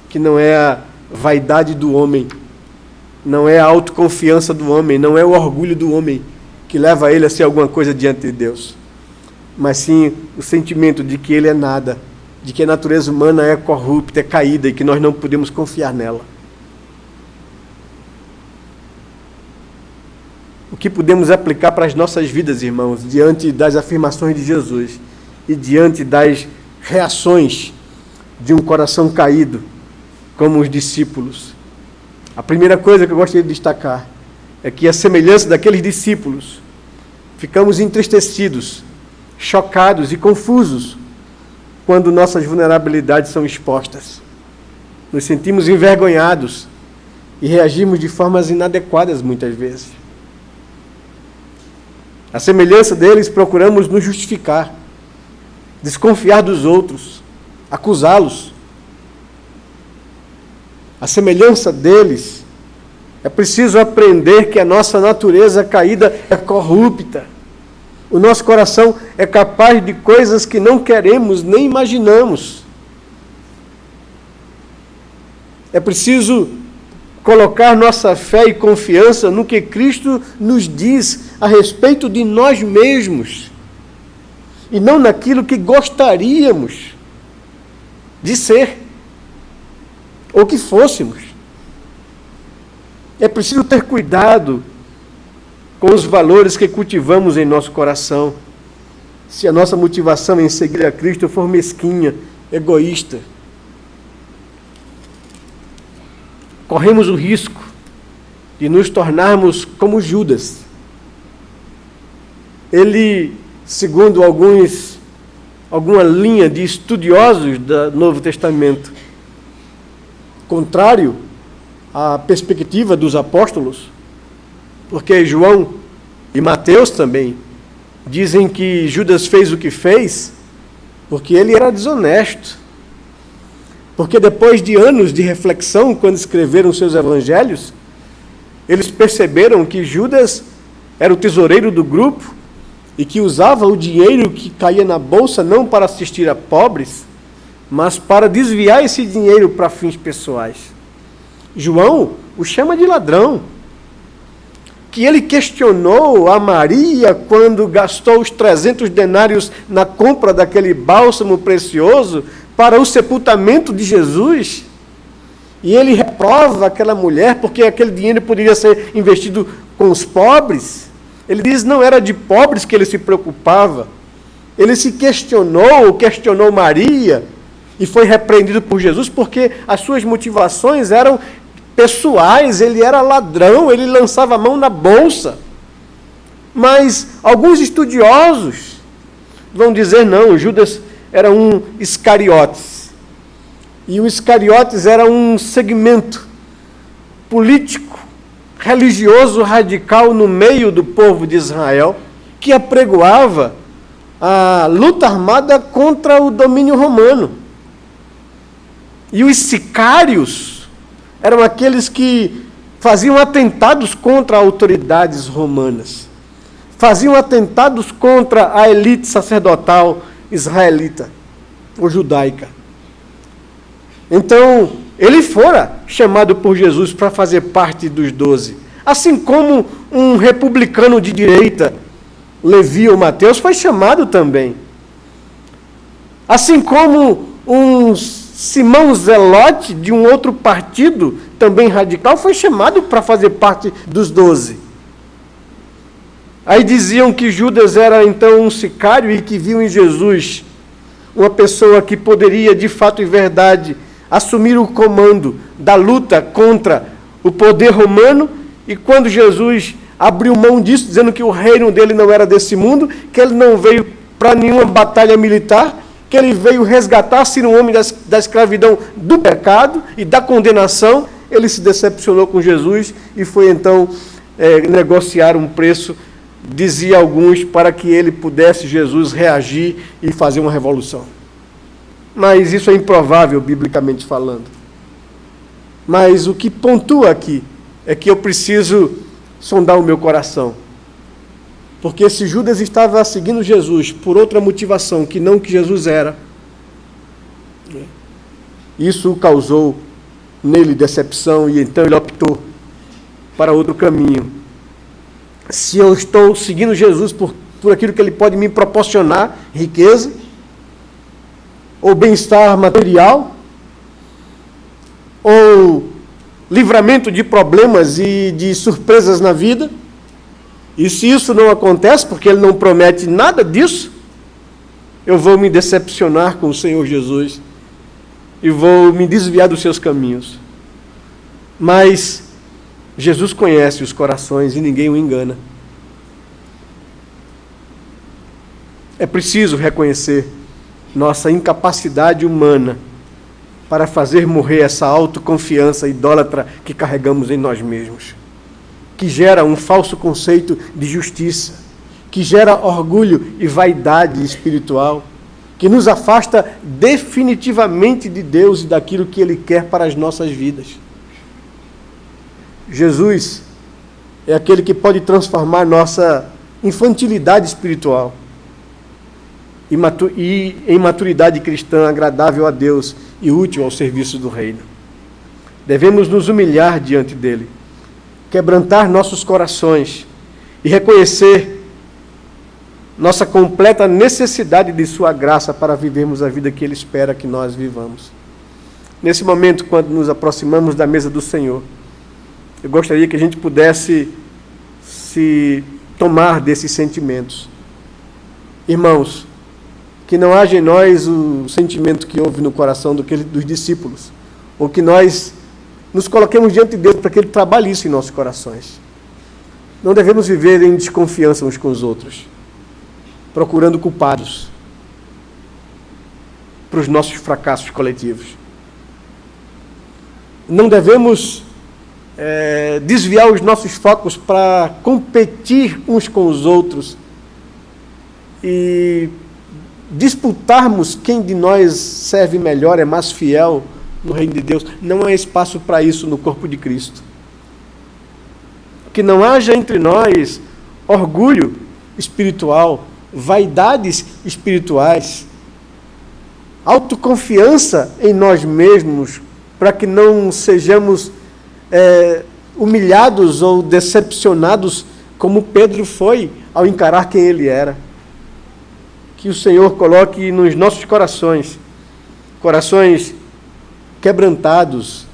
que não é a vaidade do homem, não é a autoconfiança do homem, não é o orgulho do homem que leva ele a ser alguma coisa diante de Deus, mas sim o sentimento de que ele é nada, de que a natureza humana é corrupta, é caída e que nós não podemos confiar nela. O que podemos aplicar para as nossas vidas, irmãos, diante das afirmações de Jesus e diante das reações de um coração caído, como os discípulos? A primeira coisa que eu gostaria de destacar é que, a semelhança daqueles discípulos, ficamos entristecidos, chocados e confusos quando nossas vulnerabilidades são expostas. Nos sentimos envergonhados e reagimos de formas inadequadas muitas vezes. A semelhança deles, procuramos nos justificar, desconfiar dos outros, acusá-los. A semelhança deles, é preciso aprender que a nossa natureza caída é corrupta. O nosso coração é capaz de coisas que não queremos nem imaginamos. É preciso colocar nossa fé e confiança no que Cristo nos diz a respeito de nós mesmos, e não naquilo que gostaríamos de ser, ou que fôssemos. É preciso ter cuidado com os valores que cultivamos em nosso coração, se a nossa motivação em seguir a Cristo for mesquinha, egoísta. Corremos o risco de nos tornarmos como Judas. Ele, segundo alguma linha de estudiosos do Novo Testamento, contrário à perspectiva dos apóstolos, porque João e Mateus também dizem que Judas fez o que fez porque ele era desonesto. Porque depois de anos de reflexão, quando escreveram seus evangelhos, eles perceberam que Judas era o tesoureiro do grupo e que usava o dinheiro que caía na bolsa não para assistir a pobres, mas para desviar esse dinheiro para fins pessoais. João o chama de ladrão. Que ele questionou a Maria quando gastou os 300 denários na compra daquele bálsamo precioso para o sepultamento de Jesus, e ele reprova aquela mulher porque aquele dinheiro poderia ser investido com os pobres. Ele diz que não era de pobres que ele se preocupava. Ele se questionou Maria, e foi repreendido por Jesus porque as suas motivações eram pessoais. Ele era ladrão, ele lançava a mão na bolsa. Mas alguns estudiosos vão dizer, não, Judas era um Iscariotes. E o Iscariotes era um segmento político, religioso, radical no meio do povo de Israel, que apregoava a luta armada contra o domínio romano. E os sicários eram aqueles que faziam atentados contra autoridades romanas, faziam atentados contra a elite sacerdotal israelita ou judaica. Então, ele fora chamado por Jesus para fazer parte dos 12. Assim como um republicano de direita, Levi ou Mateus, foi chamado também. Assim como um Simão Zelote, de um outro partido, também radical, foi chamado para fazer parte dos 12. Aí diziam que Judas era então um sicário e que viu em Jesus uma pessoa que poderia, de fato e verdade, assumir o comando da luta contra o poder romano, e quando Jesus abriu mão disso, dizendo que o reino dele não era desse mundo, que ele não veio para nenhuma batalha militar, que ele veio resgatar, ser um homem da escravidão do pecado e da condenação, ele se decepcionou com Jesus e foi então negociar um preço, dizia alguns, para que ele pudesse, Jesus, reagir e fazer uma revolução. Mas isso é improvável, biblicamente falando. Mas o que pontua aqui é que eu preciso sondar o meu coração. Porque se Judas estava seguindo Jesus por outra motivação que não que Jesus era, isso causou nele decepção e então ele optou para outro caminho. Se eu estou seguindo Jesus por aquilo que ele pode me proporcionar, riqueza, ou bem-estar material, ou livramento de problemas e de surpresas na vida, e se isso não acontece, porque ele não promete nada disso, eu vou me decepcionar com o Senhor Jesus e vou me desviar dos seus caminhos. Mas Jesus conhece os corações e ninguém o engana. É preciso reconhecer nossa incapacidade humana para fazer morrer essa autoconfiança idólatra que carregamos em nós mesmos, que gera um falso conceito de justiça, que gera orgulho e vaidade espiritual, que nos afasta definitivamente de Deus e daquilo que Ele quer para as nossas vidas. Jesus é aquele que pode transformar nossa infantilidade espiritual e em maturidade cristã agradável a Deus e útil ao serviço do reino. Devemos nos humilhar diante dele, quebrantar nossos corações e reconhecer nossa completa necessidade de sua graça para vivermos a vida que ele espera que nós vivamos. Nesse momento, quando nos aproximamos da mesa do Senhor, eu gostaria que a gente pudesse se tomar desses sentimentos. Irmãos, que não haja em nós o sentimento que houve no coração dos discípulos, ou que nós nos coloquemos diante de Deus para que Ele trabalhe isso em nossos corações. Não devemos viver em desconfiança uns com os outros, procurando culpados para os nossos fracassos coletivos. Não devemos desviar os nossos focos para competir uns com os outros e disputarmos quem de nós serve melhor, é mais fiel no reino de Deus. Não há espaço para isso no corpo de Cristo. Que não haja entre nós orgulho espiritual, vaidades espirituais, autoconfiança em nós mesmos, para que não sejamos humilhados ou decepcionados como Pedro foi ao encarar quem ele era. Que o Senhor coloque nos nossos corações quebrantados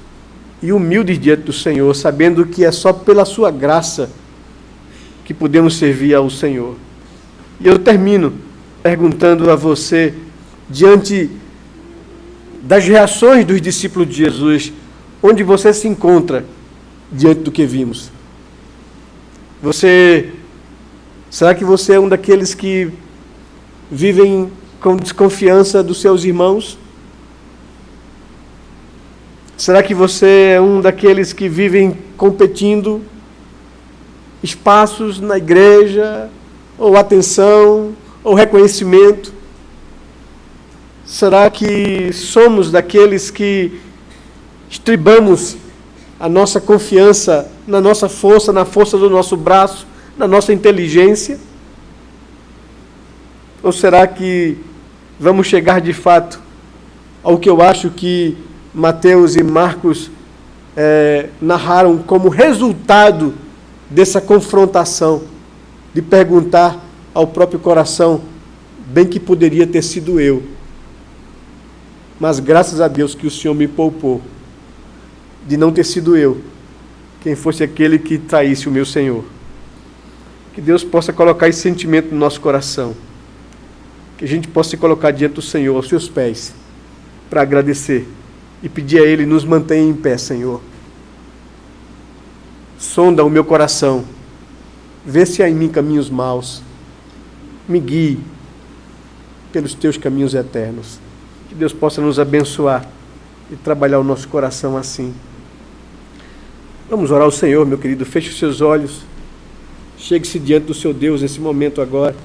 e humildes diante do Senhor, sabendo que é só pela sua graça que podemos servir ao Senhor. E eu termino perguntando a você, diante das reações dos discípulos de Jesus, onde você se encontra diante do que vimos? Será que você é um daqueles que vivem com desconfiança dos seus irmãos? Será que você é um daqueles que vivem competindo espaços na igreja, ou atenção, ou reconhecimento? Será que somos daqueles que estribamos a nossa confiança na nossa força, na força do nosso braço, na nossa inteligência? Ou será que vamos chegar de fato ao que eu acho que Mateus e Marcos narraram como resultado dessa confrontação, de perguntar ao próprio coração, bem que poderia ter sido eu, mas graças a Deus que o Senhor me poupou de não ter sido eu quem fosse aquele que traísse o meu Senhor. Que Deus possa colocar esse sentimento no nosso coração, que a gente possa se colocar diante do Senhor, aos seus pés, para agradecer e pedir a Ele, nos mantenha em pé, Senhor. Sonda o meu coração, vê se há em mim caminhos maus, me guie pelos teus caminhos eternos. Que Deus possa nos abençoar e trabalhar o nosso coração assim. Vamos orar ao Senhor, meu querido. Feche os seus olhos. Chegue-se diante do seu Deus nesse momento agora.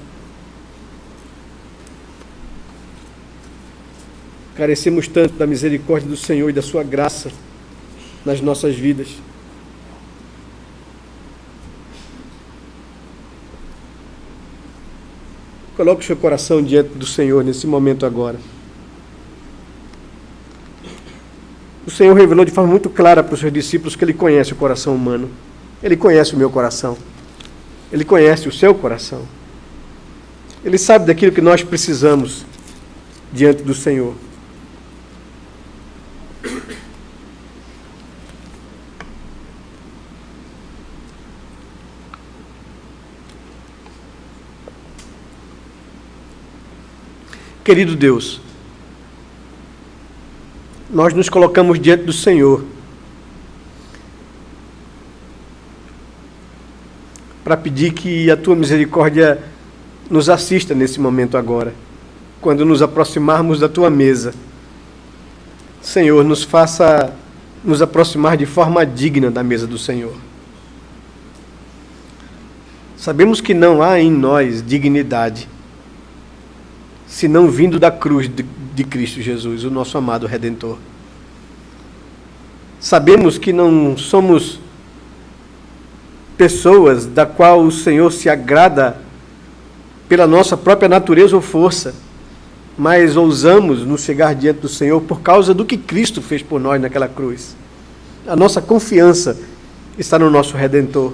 Carecemos tanto da misericórdia do Senhor e da sua graça nas nossas vidas. Coloque o seu coração diante do Senhor nesse momento agora. O Senhor revelou de forma muito clara para os seus discípulos que Ele conhece o coração humano. Ele conhece o meu coração. Ele conhece o seu coração. Ele sabe daquilo que nós precisamos diante do Senhor. Querido Deus, nós nos colocamos diante do Senhor para pedir que a Tua misericórdia nos assista nesse momento agora, quando nos aproximarmos da Tua mesa. Senhor, nos faça nos aproximar de forma digna da mesa do Senhor. Sabemos que não há em nós dignidade, senão vindo da cruz de Cristo Jesus, o nosso amado Redentor. Sabemos que não somos pessoas da qual o Senhor se agrada pela nossa própria natureza ou força, mas ousamos nos chegar diante do Senhor por causa do que Cristo fez por nós naquela cruz. A nossa confiança está no nosso Redentor,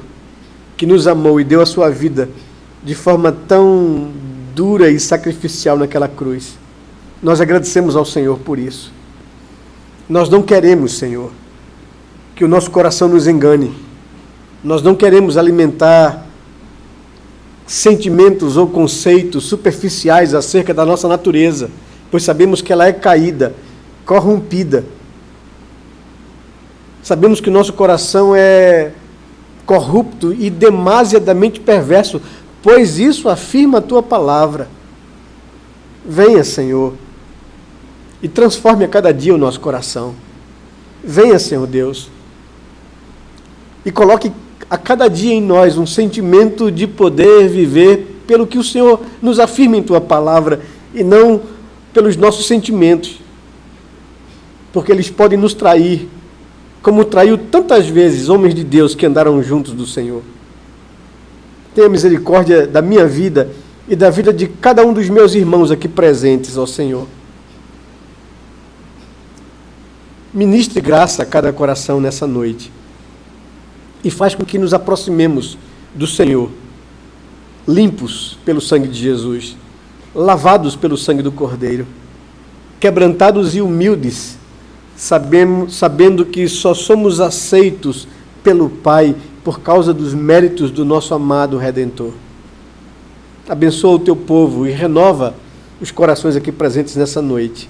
que nos amou e deu a sua vida de forma tão dura e sacrificial naquela cruz. Nós agradecemos ao Senhor por isso. Nós não queremos, Senhor, que o nosso coração nos engane. Nós não queremos alimentar sentimentos ou conceitos superficiais acerca da nossa natureza, pois sabemos que ela é caída, corrompida. Sabemos que o nosso coração é corrupto e demasiadamente perverso, pois isso afirma a Tua palavra. Venha, Senhor, e transforme a cada dia o nosso coração. Venha, Senhor Deus, e coloque a cada dia em nós um sentimento de poder viver pelo que o Senhor nos afirma em Tua palavra e não pelos nossos sentimentos, porque eles podem nos trair, como traiu tantas vezes homens de Deus que andaram juntos do Senhor. Tenha misericórdia da minha vida e da vida de cada um dos meus irmãos aqui presentes, ó Senhor. Ministre graça a cada coração nessa noite e faz com que nos aproximemos do Senhor, limpos pelo sangue de Jesus, lavados pelo sangue do Cordeiro, quebrantados e humildes, sabendo que só somos aceitos pelo Pai por causa dos méritos do nosso amado Redentor. Abençoa o Teu povo e renova os corações aqui presentes nessa noite.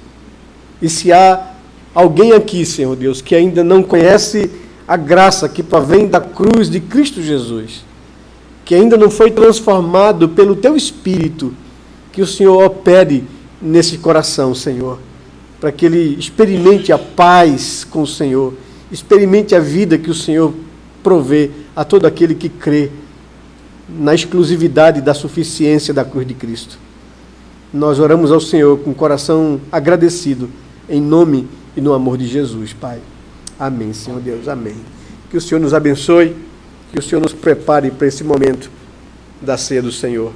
E se há alguém aqui, Senhor Deus, que ainda não conhece a graça que provém da cruz de Cristo Jesus, que ainda não foi transformado pelo Teu Espírito, que o Senhor opere nesse coração, Senhor, para que ele experimente a paz com o Senhor, experimente a vida que o Senhor provê a todo aquele que crê na exclusividade da suficiência da cruz de Cristo. Nós oramos ao Senhor com o coração agradecido, em nome e no amor de Jesus, Pai. Amém, Senhor Deus, amém. Que o Senhor nos abençoe, que o Senhor nos prepare para esse momento da ceia do Senhor.